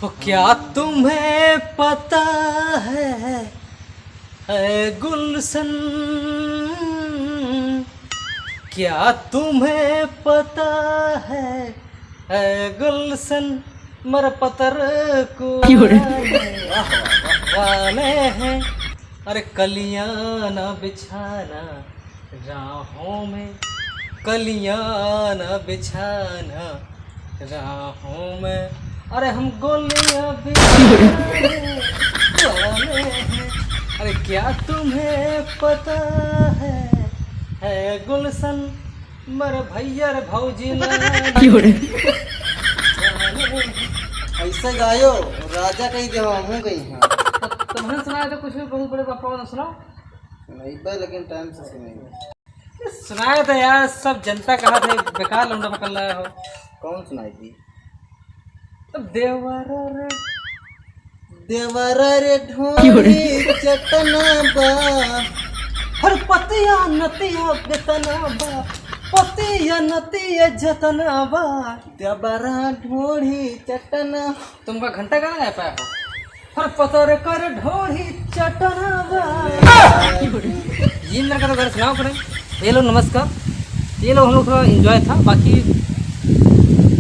वो क्या तुम्हें पता है गुलशन, क्या तुम्हें पता है गुलशन, मर पतर को वाले हैं। अरे कलियां ना बिछाना राहों में, कलियां ना बिछाना राहों में, अरे हम गोलियां भी वाले हैं। अरे क्या तुम्हें पता है गुलशन, मर भैया रे भौजी ऐसे गायो राजा कही दे हूँ कहीं। हाँ तुम्हें सुनाया था कुछ भी, बहुत बड़े पापा ने सुनाओ। नहीं पर लेकिन टाइम से सुनेंगे। सुनाया था यार, सब जनता कहा थे बेकार लौंडा पकड़ लाया हो। कौन सुनाई थी? तो देवर रे ढोली चटना बा, हर पतिया नतिया बेतना बा, पतिया नतिया जतना बा। देवरा ढोली चटना। तुमका घंटा गाना है पाया हो? हर पतर कर ढोली चटना बा। ये मेरे का तो घर सुनाओ पड़े। ये लो नमस्कार, ये लो हम लोग थोड़ा एंजॉय था, बाकी